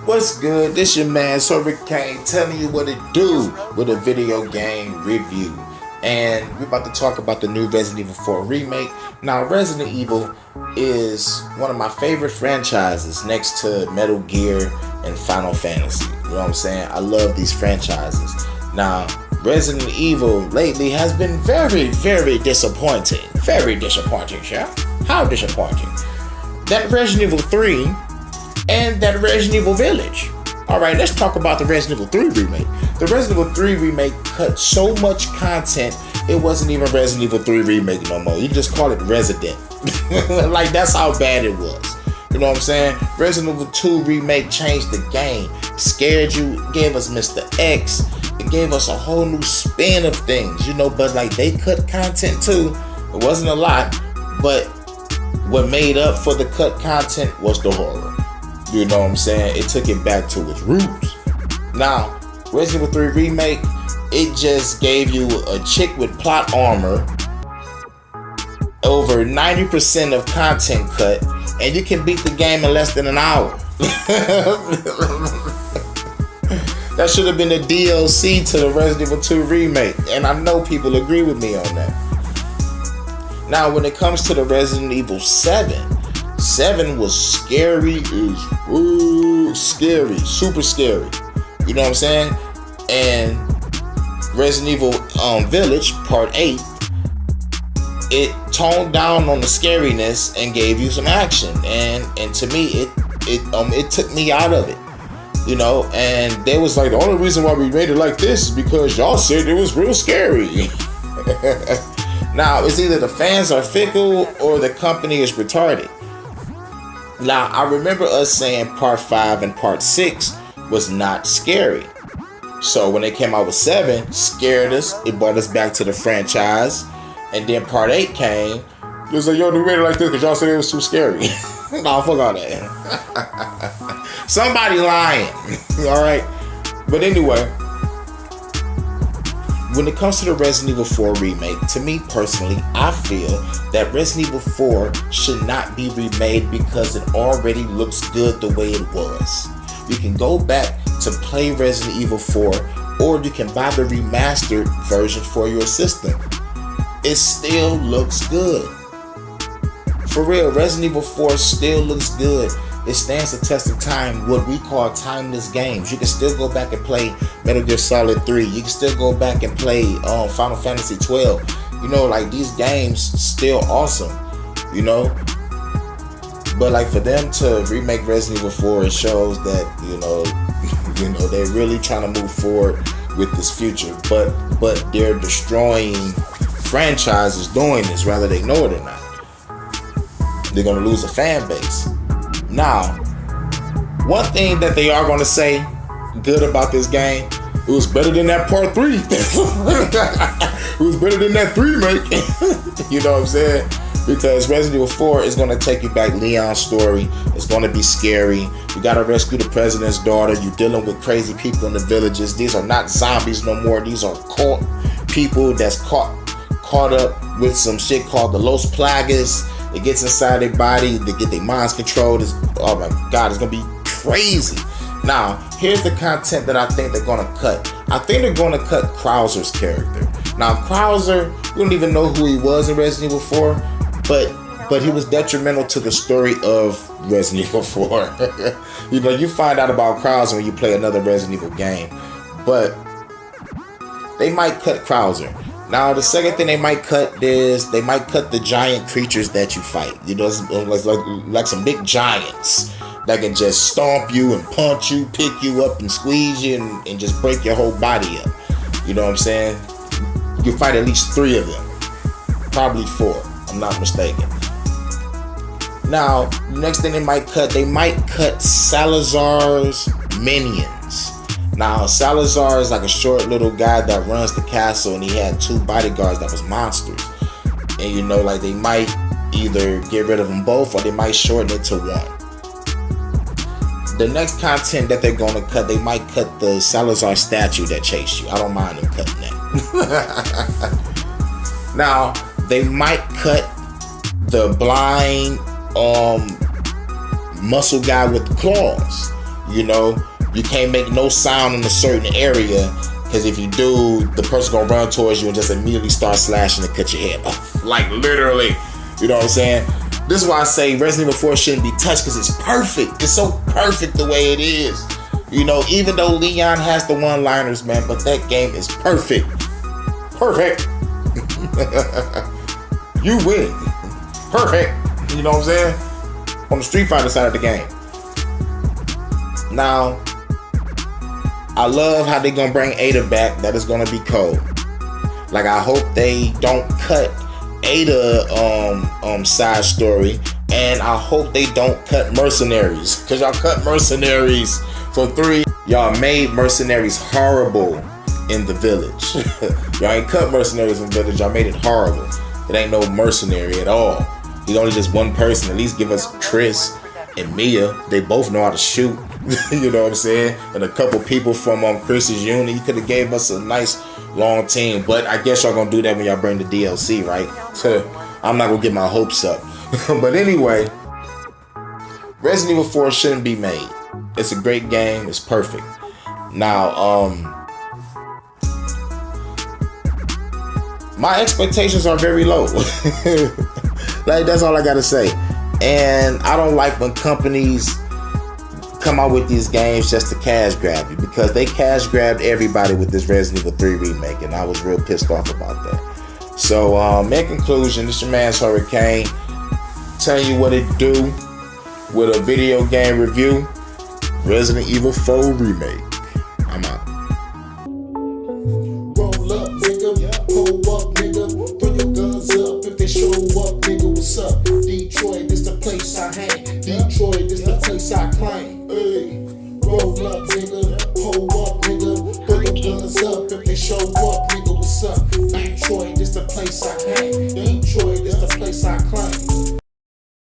What's good? This your man Server Kane telling you what it do with a video game review. And we're about to talk about the new Resident Evil 4 remake. Now, Resident Evil is one of my favorite franchises next to Metal Gear and Final Fantasy. You know what I'm saying? I love these franchises. Now, Resident Evil lately has been very, very disappointing. Very disappointing, yeah? How disappointing? That Resident Evil 3 and that Resident Evil Village. Alright, let's talk about the Resident Evil 3 remake. The Resident Evil 3 remake cut so much content, it wasn't even Resident Evil 3 remake no more. You just call it Resident. Like, that's how bad it was. You know what I'm saying? Resident Evil 2 remake changed the game. Scared you, gave us Mr. X. It gave us a whole new spin of things, you know, but like they cut content too. It wasn't a lot, but what made up for the cut content was the horror. You know what I'm saying? It took it back to its roots. Now, Resident Evil 3 remake, it just gave you a chick with plot armor, over 90% of content cut, and you can beat the game in less than an hour. That should have been the DLC to the Resident Evil 2 remake, and I know people agree with me on that. Now, when it comes to the Resident Evil 7 was scary as scary, super scary. You know what I'm saying? And Resident Evil Village Part 8, it toned down on the scariness and gave you some action. And to me, it took me out of it. You know, and they was like, the only reason why we made it like this is because y'all said it was real scary. Now, it's either the fans are fickle or the company is retarded. Now, I remember us saying Part 5 and Part 6 was not scary. So when they came out with 7, scared us. It brought us back to the franchise. And then Part 8 came. It was like, yo, we made it like this because y'all said it was too scary. Nah, fuck all that. Somebody lying. Alright? But anyway, when it comes to the Resident Evil 4 remake, to me personally, I feel that Resident Evil 4 should not be remade because it already looks good the way it was. You can go back to play Resident Evil 4, or you can buy the remastered version for your system. It still looks good. For real, Resident Evil 4 still looks good. It stands the test of time, what we call timeless games. You can still go back and play Metal Gear Solid 3. You can still go back and play Final Fantasy 12. You know, like, these games still awesome, you know? But like, for them to remake Resident Evil 4, it shows that, you know, they're really trying to move forward with this future. But they're destroying franchises doing this, whether they know it or not. They're gonna lose a fan base. Now, one thing that they are gonna say good about this game, it was better than that Part 3. It was better than that 3 remake. You know what I'm saying? Because Resident Evil 4 is gonna take you back Leon's story. It's gonna be scary. You gotta rescue the president's daughter. You're dealing with crazy people in the villages. These are not zombies no more. These are caught people that's caught up with some shit called the Los Plagas. It gets inside their body, they get their minds controlled. Oh my God, it's gonna be crazy. Now, here's the content that I think they're gonna cut. I think they're gonna cut Krauser's character. Now, Krauser, we don't even know who he was in Resident Evil 4, but he was detrimental to the story of Resident Evil 4. You know, you find out about Krauser when you play another Resident Evil game. But they might cut Krauser. Now, the second thing they might cut is they might cut the giant creatures that you fight. You know, like some big giants that can just stomp you and punch you, pick you up and squeeze you and just break your whole body up. You know what I'm saying? You fight at least 3 of them. Probably 4, I'm not mistaken. Now, the next thing they might cut Salazar's minions. Now, Salazar is like a short little guy that runs the castle, and he had 2 bodyguards that was monsters. And you know, like, they might either get rid of them both, or they might shorten it to 1. The next content that they're gonna cut, they might cut the Salazar statue that chased you. I don't mind them cutting that. Now, they might cut the blind muscle guy with the claws. You know, you can't make no sound in a certain area, because if you do, the person gonna run towards you and just immediately start slashing and cut your head off. Like literally. You know what I'm saying? This is why I say Resident Evil 4 shouldn't be touched, because it's perfect. It's so perfect the way it is. You know, even though Leon has the one-liners, man, but that game is perfect. Perfect. You win. Perfect. You know what I'm saying? On the Street Fighter side of the game. Now, I love how they're going to bring Ada back. That is going to be cool. Like, I hope they don't cut Ada side story, and I hope they don't cut Mercenaries, because y'all cut Mercenaries for 3. Y'all made Mercenaries horrible in the village. Y'all ain't cut Mercenaries in the village, y'all made it horrible. It ain't no mercenary at all. He's only just one person. At least give us Chris and Mia. They both know how to shoot. You know what I'm saying? And a couple people from Chris's unit. You could have gave us a nice long team, but I guess y'all gonna do that when y'all bring the DLC, right? So I'm not gonna get my hopes up. But anyway, Resident Evil 4 shouldn't be made. It's a great game. It's perfect. Now, my expectations are very low. Like, that's all I gotta say. And I don't like when companies come out with these games just to cash grab you, because they cash grabbed everybody with this Resident Evil 3 remake, and I was real pissed off about that. So, in conclusion, this is your man's Hurricane, telling you what it do with a video game review. Resident Evil 4 remake. I'm out. Roll up, nigga. Pull up, nigga. Throw your guns up if they show up, nigga. What's up? Detroit, this the place I hang. Detroit, this the place I claim. Hey, roll up, nigga. Pull up, nigga. Throw your guns up if they show up, nigga. What's up? Detroit, this the place I hang. Detroit, this the place I claim.